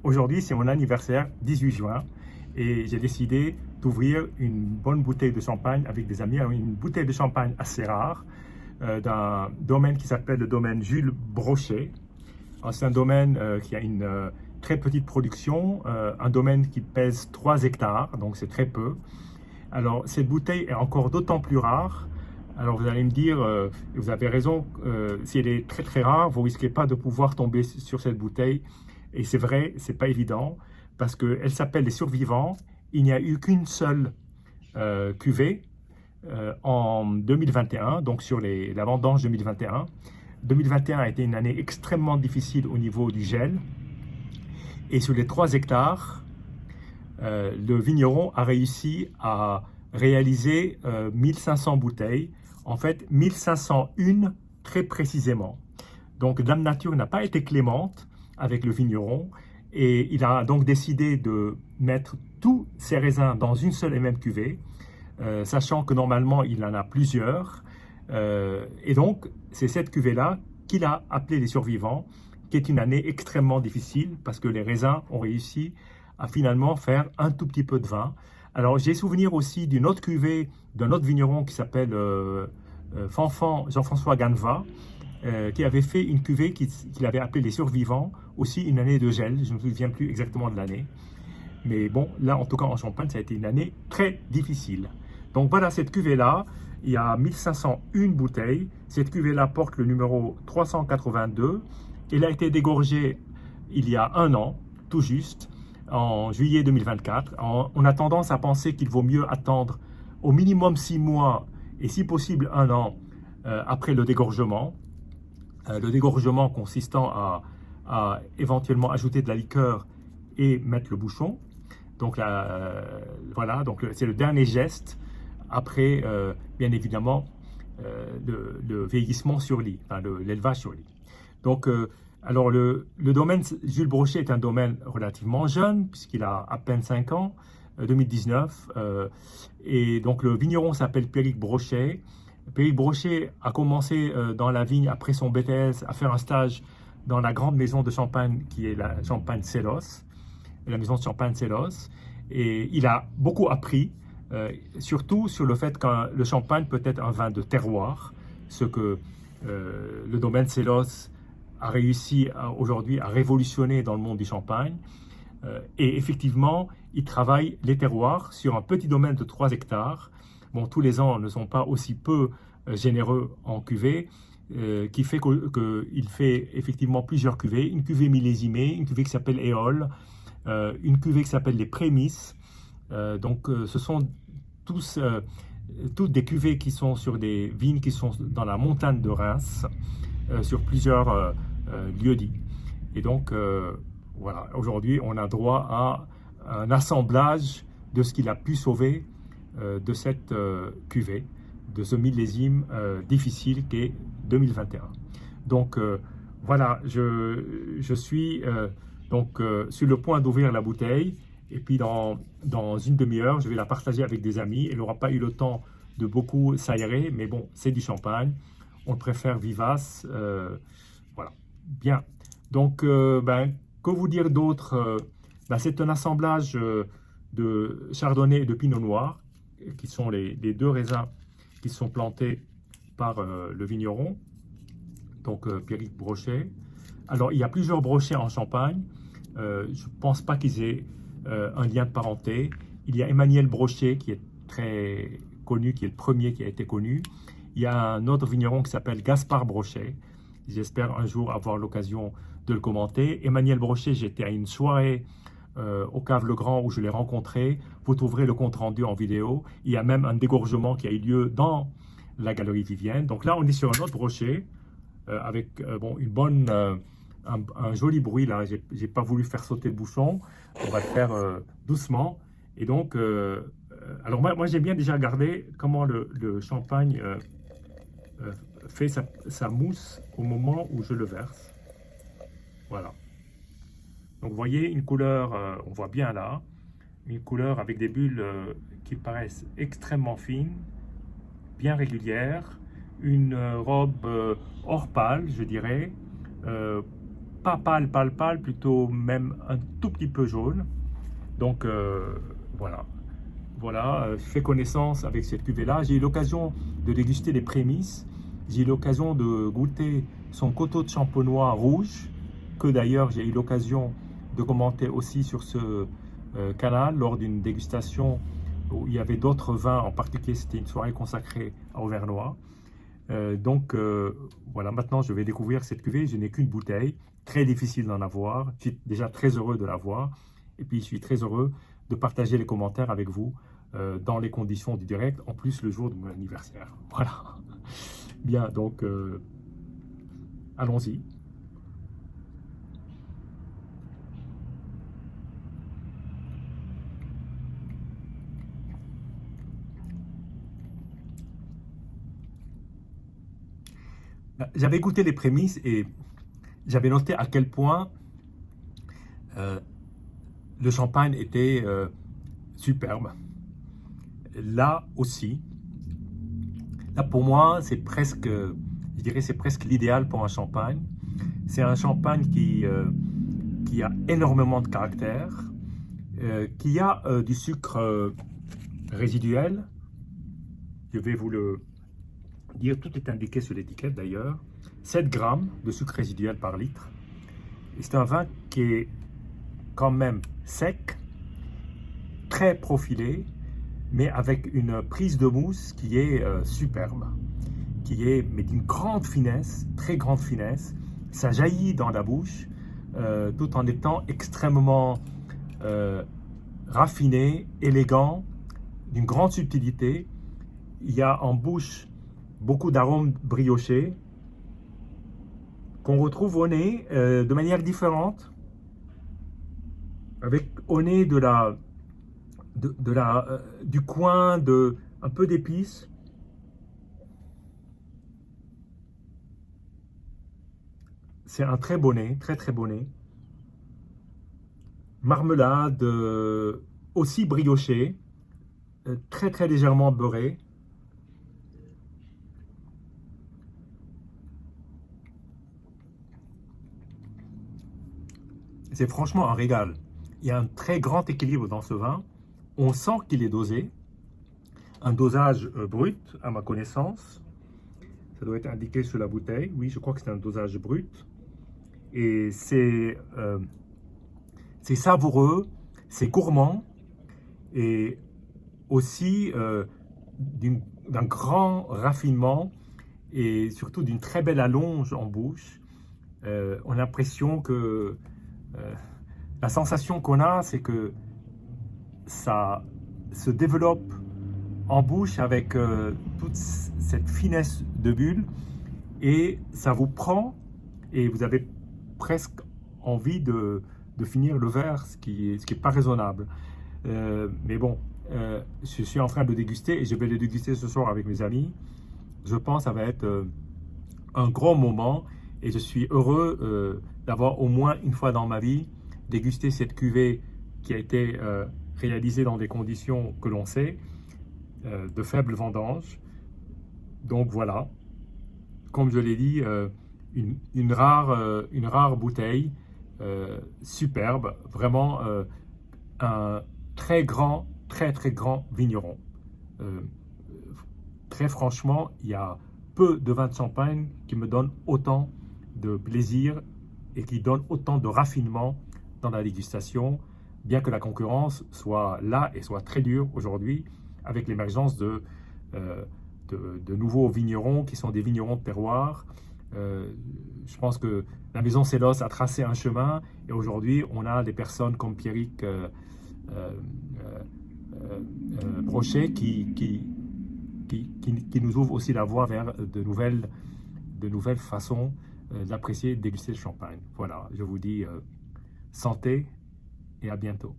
Aujourd'hui, c'est mon anniversaire, 18 juin, et j'ai décidé d'ouvrir une bonne bouteille de champagne avec des amis. Alors, une bouteille de champagne assez rare, d'un domaine qui s'appelle le domaine Jules Brochet. C'est un domaine qui a une très petite production, un domaine qui pèse 3 hectares, donc c'est très peu. Alors, cette bouteille est encore d'autant plus rare. Alors, vous allez me dire, vous avez raison, si elle est très très rare, vous risquez pas de pouvoir tomber sur cette bouteille. Et c'est vrai, c'est pas évident, parce qu'elle s'appelle Les Survivants. Il n'y a eu qu'une seule cuvée en 2021, donc sur la vendange 2021. 2021 a été une année extrêmement difficile au niveau du gel. Et sur les 3 hectares, le vigneron a réussi à réaliser 1500 bouteilles, en fait 1501 très précisément. Donc Dame Nature n'a pas été clémente avec le vigneron et il a donc décidé de mettre tous ses raisins dans une seule et même cuvée, sachant que normalement il en a plusieurs. Et donc c'est cette cuvée-là qu'il a appelée Les Survivants, qui est une année extrêmement difficile parce que les raisins ont réussi à finalement faire un tout petit peu de vin. Alors j'ai souvenir aussi d'une autre cuvée d'un autre vigneron qui s'appelle Fanfan Jean-François Ganeva, qui avait fait une cuvée qu'il avait appelée Les Survivants, aussi une année de gel, je ne me souviens plus exactement de l'année. Mais bon, là en tout cas en Champagne, ça a été une année très difficile. Donc voilà cette cuvée-là, il y a 1501 bouteilles. Cette cuvée-là porte le numéro 382. Elle a été dégorgée il y a un an, tout juste, en juillet 2024. On a tendance à penser qu'il vaut mieux attendre au minimum 6 mois et si possible un an après le dégorgement. Le dégorgement consistant à éventuellement ajouter de la liqueur et mettre le bouchon. Donc là, voilà, donc c'est le dernier geste après, bien évidemment, le vieillissement sur lit, enfin, l'élevage sur lit. Donc, alors le domaine Jules Brochet est un domaine relativement jeune, puisqu'il a à peine 5 ans, 2019. Et donc le vigneron s'appelle Pierrick Brochet. Pierrick Brochet a commencé dans la vigne après son BTS à faire un stage dans la grande maison de champagne qui est la Champagne Cellos, la maison de champagne Cellos. Et il a beaucoup appris, surtout sur le fait que le champagne peut être un vin de terroir, ce que le domaine Cellos a réussi aujourd'hui à révolutionner dans le monde du champagne. Et effectivement, il travaille les terroirs sur un petit domaine de 3 hectares. Bon, tous les ans ne sont pas aussi peu généreux en cuvée, qui fait qu'il fait effectivement plusieurs cuvées. Une cuvée millésimée, une cuvée qui s'appelle Éole, une cuvée qui s'appelle les Prémices. Donc ce sont toutes des cuvées qui sont sur des vignes qui sont dans la montagne de Reims, sur plusieurs lieux-dits. Et donc, voilà, aujourd'hui, on a droit à un assemblage de ce qu'il a pu sauver de cette cuvée, de ce millésime difficile qu'est 2021. Donc, voilà, je suis donc sur le point d'ouvrir la bouteille. Et puis, dans une demi-heure, je vais la partager avec des amis. Elle n'aura pas eu le temps de beaucoup s'aérer, mais bon, c'est du champagne. On le préfère vivace. Voilà. Bien. Donc, que vous dire d'autre? C'est un assemblage de chardonnay et de pinot noir, qui sont les 2 raisins qui sont plantés par le vigneron, donc Pierrick Brochet. Alors, il y a plusieurs brochets en Champagne. Je ne pense pas qu'ils aient un lien de parenté. Il y a Emmanuel Brochet, qui est très connu, qui est le premier qui a été connu. Il y a un autre vigneron qui s'appelle Gaspard Brochet. J'espère un jour avoir l'occasion de le commenter. Emmanuel Brochet, j'étais à une soirée au Cave Le Grand où je l'ai rencontré. Vous trouverez le compte rendu en vidéo. Il y a même un dégorgement qui a eu lieu dans la galerie Vivienne. Donc là, on est sur un autre brochet avec une bonne, un joli bruit. Là, j'ai pas voulu faire sauter le bouchon. On va le faire doucement. Et donc, alors moi j'aime bien déjà regarder comment le champagne fait sa mousse au moment où je le verse. Voilà. Donc vous voyez une couleur, on voit bien là, une couleur avec des bulles qui paraissent extrêmement fines, bien régulières, une robe or pâle, je dirais, pas pâle, pâle, pâle, plutôt même un tout petit peu jaune. Donc voilà. Voilà, je fais connaissance avec cette cuvée-là. J'ai eu l'occasion de déguster les prémices. J'ai eu l'occasion de goûter son coteau de champenois rouge, que d'ailleurs j'ai eu l'occasion de commenter aussi sur ce canal lors d'une dégustation où il y avait d'autres vins, en particulier c'était une soirée consacrée à Auvernois. Voilà, maintenant je vais découvrir cette cuvée. Je n'ai qu'une bouteille, très difficile d'en avoir. Je suis déjà très heureux de l'avoir. Et puis je suis très heureux de partager les commentaires avec vous dans les conditions du direct, en plus le jour de mon anniversaire. Voilà. Bien, donc allons-y. J'avais goûté les prémices et j'avais noté à quel point le champagne était superbe. Là aussi, là pour moi, c'est presque, je dirais, c'est presque l'idéal pour un champagne. C'est un champagne qui a énormément de caractère, qui a du sucre résiduel. Je vais vous le dire, tout est indiqué sur l'étiquette d'ailleurs. 7 grammes de sucre résiduel par litre. C'est un vin qui est quand même sec, très profilé, mais avec une prise de mousse qui est superbe, qui est mais d'une grande finesse, très grande finesse. Ça jaillit dans la bouche, tout en étant extrêmement raffiné, élégant, d'une grande subtilité. Il y a en bouche beaucoup d'arômes briochés qu'on retrouve au nez de manière différente, avec au nez du coin, un peu d'épices. C'est un très beau nez, très très beau nez. Marmelade aussi briochée, très très légèrement beurrée. C'est franchement un régal. Il y a un très grand équilibre dans ce vin. On sent qu'il est dosé. Un dosage brut, à ma connaissance. Ça doit être indiqué sur la bouteille. Oui, je crois que c'est un dosage brut. Et c'est savoureux, c'est gourmand. Et aussi d'un grand raffinement et surtout d'une très belle allonge en bouche. On a l'impression que la sensation qu'on a, c'est que ça se développe en bouche avec toute cette finesse de bulle et ça vous prend et vous avez presque envie de finir le verre, ce qui est pas raisonnable. Mais bon, je suis en train de déguster et je vais le déguster ce soir avec mes amis. Je pense que ça va être un grand moment et je suis heureux d'avoir au moins une fois dans ma vie dégusté cette cuvée qui a été réalisée dans des conditions que l'on sait, de faible vendange. Donc voilà, comme je l'ai dit, une rare bouteille, superbe, vraiment un très grand, très grand vigneron. Très franchement, il y a peu de vins de champagne qui me donnent autant de plaisir et qui donnent autant de raffinement dans la dégustation, bien que la concurrence soit là et soit très dure aujourd'hui, avec l'émergence de nouveaux vignerons qui sont des vignerons de terroir. Je pense que la maison Sellos a tracé un chemin et aujourd'hui on a des personnes comme Pierrick Brochet qui nous ouvrent aussi la voie vers de nouvelles façons d'apprécier et de déguster le champagne. Voilà, je vous dis santé et à bientôt.